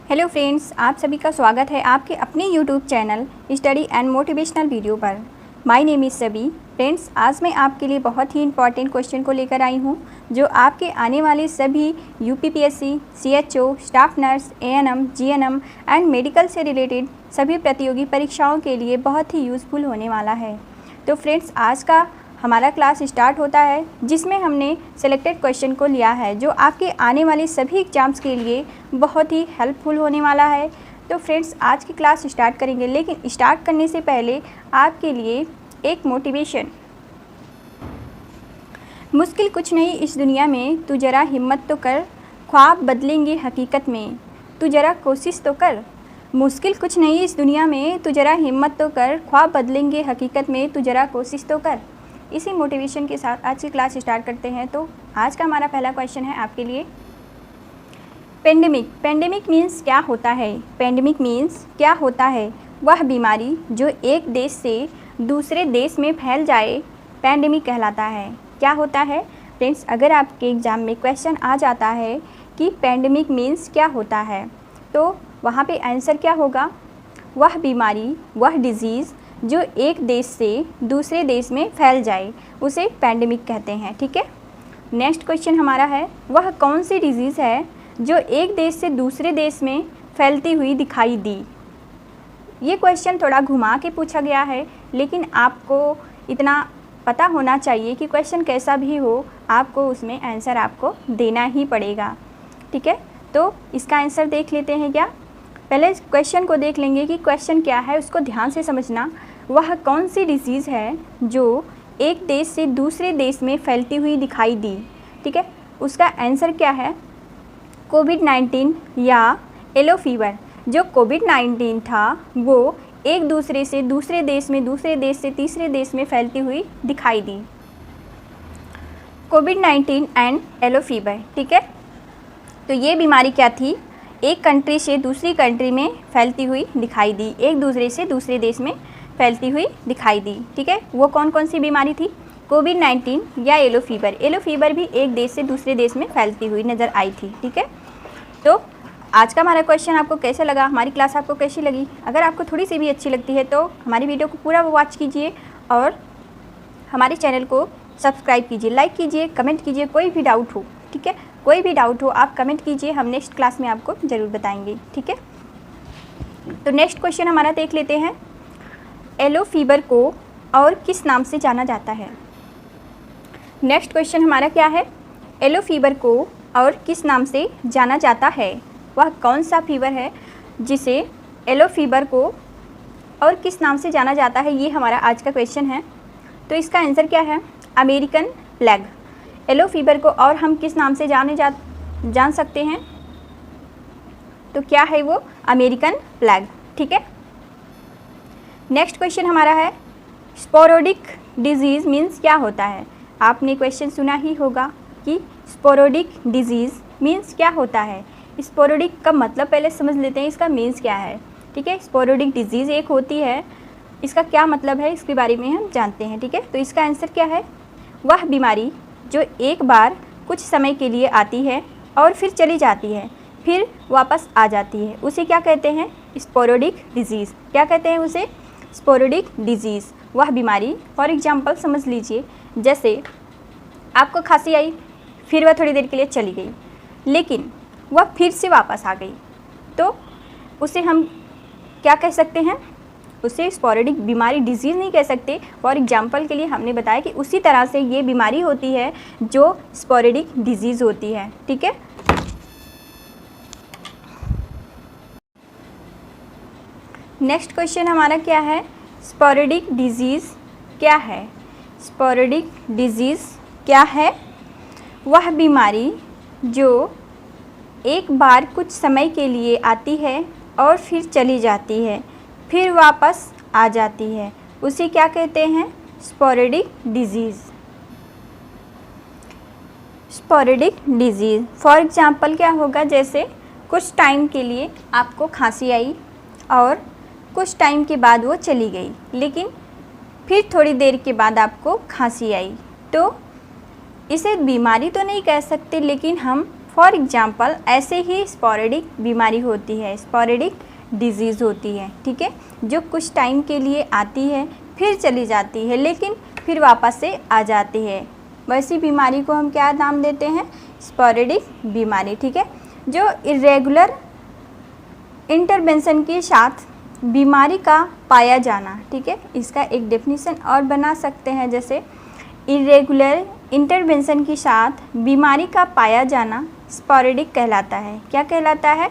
Hello friends, आप सभी का स्वागत है आपके अपने YouTube channel study and motivational video पर। माय नेम इज़ सभी। फ्रेंड्स, आज मैं आपके लिए बहुत ही इंपॉर्टेंट क्वेश्चन को लेकर आई हूँ जो आपके आने वाले सभी UPPSC, CHO, staff nurse, ANM, GNM and medical से रिलेटेड सभी प्रतियोगी परीक्षाओं के लिए बहुत ही यूज़फुल होने वाला है। तो फ्रेंड्स, आज का हमारा क्लास स्टार्ट होता है जिसमें हमने सेलेक्टेड क्वेश्चन को लिया है जो आपके आने वाले सभी एग्जाम्स के लिए बहुत ही हेल्पफुल होने वाला है। तो फ्रेंड्स, आज की क्लास स्टार्ट करेंगे, लेकिन स्टार्ट करने से पहले आपके लिए एक मोटिवेशन। मुश्किल कुछ नहीं इस दुनिया में, तू ज़रा हिम्मत तो कर, ख्वाब बदलेंगे हकीकत में, तू ज़रा कोशिश तो कर। मुश्किल कुछ नहीं इस दुनिया में, तू ज़रा हिम्मत तो कर, ख्वाब बदलेंगे हकीकत में, तू ज़रा कोशिश तो कर। इसी मोटिवेशन के साथ आज की क्लास स्टार्ट करते हैं। तो आज का हमारा पहला क्वेश्चन है आपके लिए, पेंडेमिक। पेंडेमिक मीन्स क्या होता है? पेंडेमिक मीन्स क्या होता है? वह बीमारी जो एक देश से दूसरे देश में फैल जाए, पेंडेमिक कहलाता है। क्या होता है फ्रेंड्स? अगर आपके एग्ज़ाम में क्वेश्चन आ जाता है कि पेंडेमिक मीन्स क्या होता है, तो वहाँ पे आंसर क्या होगा? वह बीमारी, वह डिज़ीज़ जो एक देश से दूसरे देश में फैल जाए, उसे पेंडेमिक कहते हैं। ठीक है। नेक्स्ट क्वेश्चन हमारा है, वह कौन सी डिज़ीज़ है जो एक देश से दूसरे देश में फैलती हुई दिखाई दी? ये क्वेश्चन थोड़ा घुमा के पूछा गया है, लेकिन आपको इतना पता होना चाहिए कि क्वेश्चन कैसा भी हो, आपको उसमें आंसर आपको देना ही पड़ेगा। ठीक है। तो इसका आंसर देख लेते हैं क्या? पहले क्वेश्चन को देख लेंगे कि क्वेश्चन क्या है, उसको ध्यान से समझना। वह कौन सी डिज़ीज़ है जो एक देश से दूसरे देश में फैलती हुई दिखाई दी? ठीक है। उसका आंसर क्या है? कोविड-19 या येलो फीवर। जो कोविड-19 था वो एक दूसरे से दूसरे देश में, दूसरे देश से तीसरे देश में फैलती हुई दिखाई दी। कोविड-19 एंड येलो फीवर। ठीक है। तो ये बीमारी क्या थी? एक कंट्री से दूसरी कंट्री में फैलती हुई दिखाई दी, एक दूसरे से दूसरे देश में फैलती हुई दिखाई दी। ठीक है। वो कौन कौन सी बीमारी थी? कोविड-19 या येलो फीवर। येलो फीवर भी एक देश से दूसरे देश में फैलती हुई नज़र आई थी। ठीक है। तो आज का हमारा क्वेश्चन आपको कैसे लगा, हमारी क्लास आपको कैसी लगी? अगर आपको थोड़ी सी भी अच्छी लगती है तो हमारी वीडियो को पूरा वॉच कीजिए और हमारे चैनल को सब्सक्राइब कीजिए, लाइक कीजिए, कमेंट कीजिए। कोई भी डाउट हो, ठीक है, कोई भी डाउट हो आप कमेंट कीजिए, हम नेक्स्ट क्लास में आपको ज़रूर बताएंगे। ठीक है। तो नेक्स्ट क्वेश्चन हमारा देख लेते हैं, येलो फीवर को और किस नाम से जाना जाता है? नेक्स्ट क्वेश्चन हमारा क्या है? येलो फीवर को और किस नाम से जाना जाता है? वह कौन सा फीवर है जिसे येलो फीवर को और किस नाम से जाना जाता है? ये हमारा आज का क्वेश्चन है। तो इसका आंसर क्या है? American plague. येलो फीवर को और हम किस नाम से जान सकते हैं? तो क्या है वो? American plague. ठीक है। नेक्स्ट क्वेश्चन हमारा है, स्पोरोडिक डिजीज़ मीन्स क्या होता है? आपने क्वेश्चन सुना ही होगा कि स्पोरोडिक डिजीज़ मीन्स क्या होता है। स्पोरोडिक का मतलब पहले समझ लेते हैं, इसका मीन्स क्या है। ठीक है। स्पोरोडिक डिजीज़ एक होती है, इसका क्या मतलब है इसके बारे में हम जानते हैं। ठीक है। तो इसका आंसर क्या है? वह बीमारी जो एक बार कुछ समय के लिए आती है और फिर चली जाती है, फिर वापस आ जाती है, उसे क्या कहते हैं? स्पोरोडिक डिजीज़। क्या कहते हैं उसे? स्पोरोडिक डिजीज़। वह बीमारी, फॉर एग्जांपल समझ लीजिए, जैसे आपको खांसी आई, फिर वह थोड़ी देर के लिए चली गई, लेकिन वह फिर से वापस आ गई, तो उसे हम क्या कह सकते हैं? उसे स्पोरोडिक बीमारी, डिजीज़ नहीं कह सकते। फॉर एग्जांपल के लिए हमने बताया कि उसी तरह से ये बीमारी होती है जो स्पोरोडिक डिजीज़ होती है। ठीक है। नेक्स्ट क्वेश्चन हमारा क्या है? स्पोरोडिक डिजीज़ क्या है? स्पोरोडिक डिजीज़ क्या है? वह बीमारी जो एक बार कुछ समय के लिए आती है और फिर चली जाती है, फिर वापस आ जाती है, उसे क्या कहते हैं? स्पोरोडिक डिजीज़। स्पोरोडिक डिजीज़ फॉर एग्जांपल क्या होगा? जैसे कुछ टाइम के लिए आपको खांसी आई और कुछ टाइम के बाद वो चली गई, लेकिन फिर थोड़ी देर के बाद आपको खांसी आई, तो इसे बीमारी तो नहीं कह सकते, लेकिन हम फॉर एग्जाम्पल ऐसे ही स्पोरेडिक बीमारी होती है, स्पोरेडिक डिजीज़ होती है, ठीक है, जो कुछ टाइम के लिए आती है फिर चली जाती है लेकिन फिर वापस से आ जाती है। वैसी बीमारी को हम क्या नाम देते हैं? स्पोरेडिक बीमारी, ठीक है। जो इरेगुलर इंटरवेंशन के साथ बीमारी का पाया जाना, ठीक है, इसका एक डेफिनेशन और बना सकते हैं, जैसे इरेगुलर इंटरवेंशन के साथ बीमारी का पाया जाना स्पोरेडिक कहलाता है। क्या कहलाता है?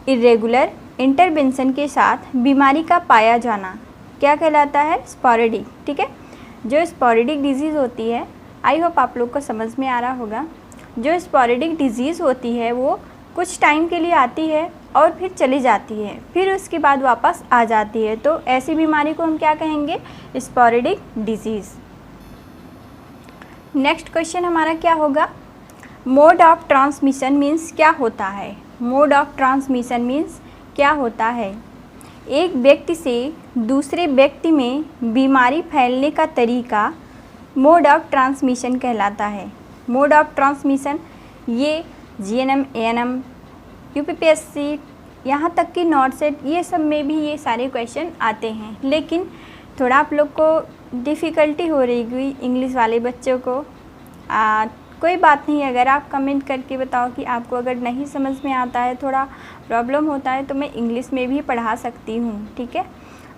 इरेगुलर इंटरवेंशन के साथ बीमारी का पाया जाना क्या कहलाता है? स्पोरेडिक, ठीक है। जो स्पोरेडिक डिजीज़ होती है, आई होप आप लोग को समझ में आ रहा होगा, जो स्पोरेडिक डिजीज़ होती है वो कुछ टाइम के लिए आती है और फिर चली जाती है, फिर उसके बाद वापस आ जाती है, तो ऐसी बीमारी को हम क्या कहेंगे? Sporadic disease. नेक्स्ट क्वेश्चन हमारा क्या होगा? मोड ऑफ ट्रांसमिशन मीन्स क्या होता है? मोड ऑफ ट्रांसमिशन मीन्स क्या होता है? एक व्यक्ति से दूसरे व्यक्ति में बीमारी फैलने का तरीका मोड ऑफ ट्रांसमिशन कहलाता है। मोड ऑफ ट्रांसमिशन ये जीएनएम, एएनएम, यूपीपीएससी, यहाँ तक कि नॉट सेट, ये सब में भी ये सारे क्वेश्चन आते हैं, लेकिन थोड़ा आप लोग को डिफ़िकल्टी हो रही हुई इंग्लिश वाले बच्चों को। कोई बात नहीं, अगर आप कमेंट करके बताओ कि आपको अगर नहीं समझ में आता है, थोड़ा प्रॉब्लम होता है, तो मैं इंग्लिश में भी पढ़ा सकती हूँ, ठीक है।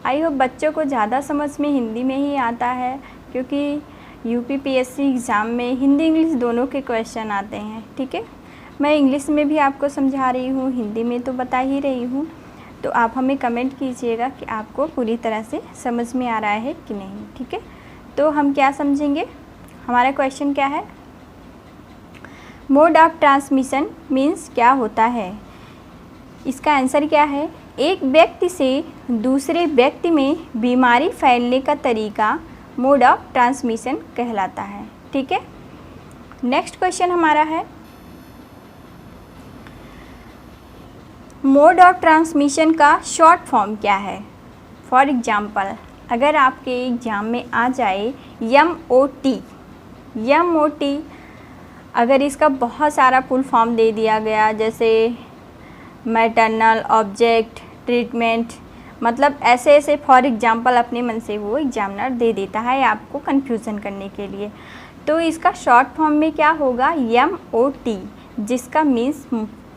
आई होप बच्चों को ज़्यादा समझ में हिंदी में ही आता है, क्योंकि यूपीपीएससी एग्ज़ाम में हिंदी इंग्लिश दोनों के क्वेश्चन आते हैं, ठीक है। मैं इंग्लिश में भी आपको समझा रही हूँ, हिंदी में तो बता ही रही हूँ, तो आप हमें कमेंट कीजिएगा कि आपको पूरी तरह से समझ में आ रहा है कि नहीं, ठीक है। तो हम क्या समझेंगे? हमारा क्वेश्चन क्या है? मोड ऑफ ट्रांसमिशन मीन्स क्या होता है? इसका आंसर क्या है? एक व्यक्ति से दूसरे व्यक्ति में बीमारी फैलने का तरीका मोड ऑफ ट्रांसमिशन कहलाता है, ठीक है। नेक्स्ट क्वेश्चन हमारा है, मोड ऑफ ट्रांसमिशन का शॉर्ट फॉर्म क्या है? फॉर एग्जाम्पल, अगर आपके एग्ज़ाम में आ जाए MOT, अगर इसका बहुत सारा फुल फॉर्म दे दिया गया, जैसे मैटरनल ऑब्जेक्ट ट्रीटमेंट, मतलब ऐसे ऐसे फॉर एग्जांपल अपने मन से वो एग्जामिनर दे देता है आपको कंफ्यूजन करने के लिए, तो इसका शॉर्ट फॉर्म में क्या होगा? MOT, जिसका मीन्स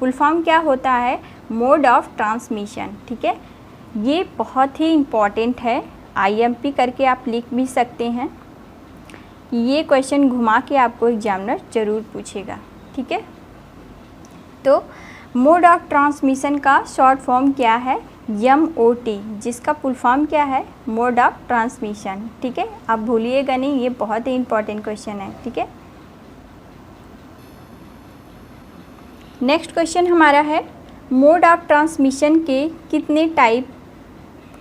फुल फॉर्म क्या होता है? मोड ऑफ ट्रांसमिशन, ठीक है। ये बहुत ही इम्पॉर्टेंट है, IMP करके आप लिख भी सकते हैं। ये क्वेश्चन घुमा के आपको एग्जामिनर ज़रूर पूछेगा, ठीक है। तो मोड ऑफ ट्रांसमिशन का शॉर्ट फॉर्म क्या है? MOT, जिसका फुल फॉर्म क्या है? मोड ऑफ ट्रांसमिशन, ठीक है। आप भूलिएगा नहीं, ये बहुत ही इम्पॉर्टेंट क्वेश्चन है, ठीक है। नेक्स्ट क्वेश्चन हमारा है, मोड ऑफ ट्रांसमिशन के कितने टाइप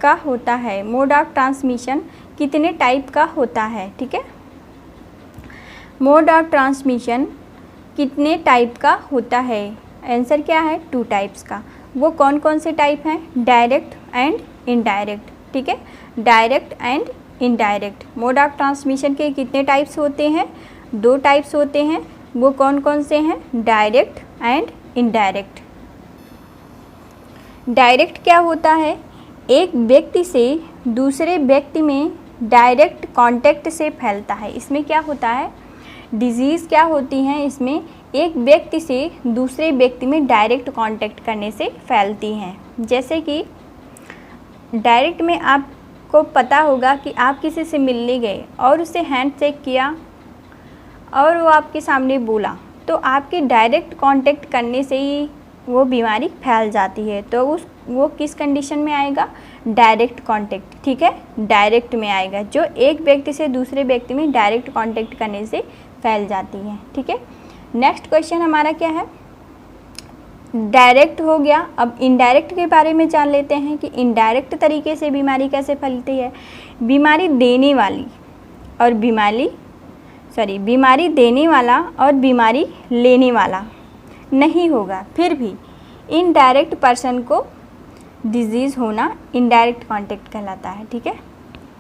का होता है? मोड ऑफ ट्रांसमिशन कितने टाइप का होता है, ठीक है। मोड ऑफ ट्रांसमिशन कितने टाइप का होता है? आंसर क्या है? 2 टाइप्स का। वो कौन कौन से टाइप हैं? डायरेक्ट एंड इनडायरेक्ट, ठीक है। Direct and indirect mode of transmission के कितने टाइप्स होते हैं? 2 टाइप्स होते हैं। वो कौन कौन से हैं? Direct and indirect. डायरेक्ट क्या होता है? एक व्यक्ति से दूसरे व्यक्ति में डायरेक्ट कांटेक्ट से फैलता है। इसमें क्या होता है? डिजीज़ क्या होती हैं? इसमें एक व्यक्ति से दूसरे व्यक्ति में डायरेक्ट कांटेक्ट करने से फैलती हैं। जैसे कि डायरेक्ट में आपको पता होगा कि आप किसी से मिलने गए और उससे हैंड शेक किया और वो आपके सामने बोला, तो आपके डायरेक्ट कांटेक्ट करने से ही वो बीमारी फैल जाती है। तो वो किस कंडीशन में आएगा? डायरेक्ट कांटेक्ट, ठीक है, डायरेक्ट में आएगा, जो एक व्यक्ति से दूसरे व्यक्ति में डायरेक्ट कांटेक्ट करने से फैल जाती है, ठीक है। नेक्स्ट क्वेश्चन हमारा क्या है? डायरेक्ट हो गया। अब इनडायरेक्ट के बारे में जान लेते हैं कि इनडायरेक्ट तरीके से बीमारी कैसे फैलती है। बीमारी देने वाला और बीमारी लेने वाला नहीं होगा, फिर भी इनडायरेक्ट पर्सन को डिजीज़ होना इनडायरेक्ट कांटेक्ट कहलाता है, ठीक है।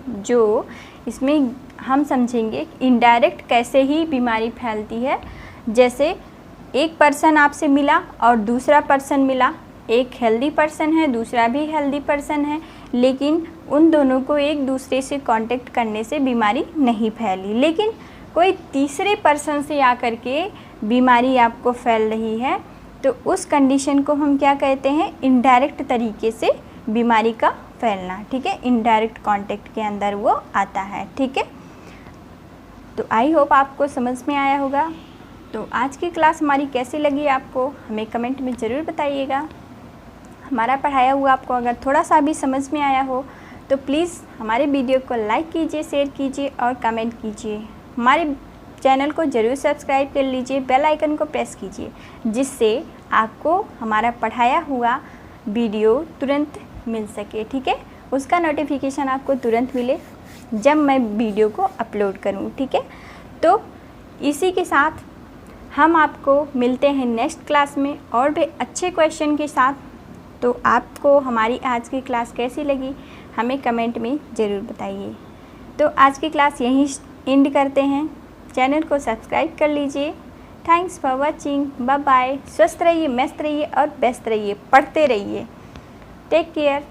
जो इसमें हम समझेंगे इनडायरेक्ट कैसे ही बीमारी फैलती है। जैसे एक पर्सन आपसे मिला और दूसरा पर्सन मिला, एक हेल्दी पर्सन है, दूसरा भी हेल्दी पर्सन है, लेकिन उन दोनों को एक दूसरे से कांटेक्ट करने से बीमारी नहीं फैली। लेकिन कोई तीसरे पर्सन से आकर के बीमारी आपको फैल रही है, तो उस कंडीशन को हम क्या कहते हैं? इनडायरेक्ट तरीके से बीमारी का फैलना। ठीक है, इनडायरेक्ट कांटेक्ट के अंदर वो आता है। ठीक है, तो आई होप आपको समझ में आया होगा। तो आज की क्लास हमारी कैसी लगी आपको, हमें कमेंट में ज़रूर बताइएगा। हमारा पढ़ाया हुआ आपको अगर थोड़ा सा भी समझ में आया हो तो प्लीज़ हमारे वीडियो को लाइक कीजिए, शेयर कीजिए और कमेंट कीजिए। हमारे चैनल को ज़रूर सब्सक्राइब कर लीजिए, बेल आइकन को प्रेस कीजिए, जिससे आपको हमारा पढ़ाया हुआ वीडियो तुरंत मिल सके। ठीक है, उसका नोटिफिकेशन आपको तुरंत मिले जब मैं वीडियो को अपलोड करूं। ठीक है, तो इसी के साथ हम आपको मिलते हैं नेक्स्ट क्लास में और भी अच्छे क्वेश्चन के साथ। तो आपको हमारी आज की क्लास कैसी लगी हमें कमेंट में ज़रूर बताइए। तो आज की क्लास यहीं एंड करते हैं। चैनल को सब्सक्राइब कर लीजिए। Thanks for watching. Bye bye. स्वस्थ रहिए, मस्त रहिए और बेस्ट रहिए, पढ़ते रहिए। Take care.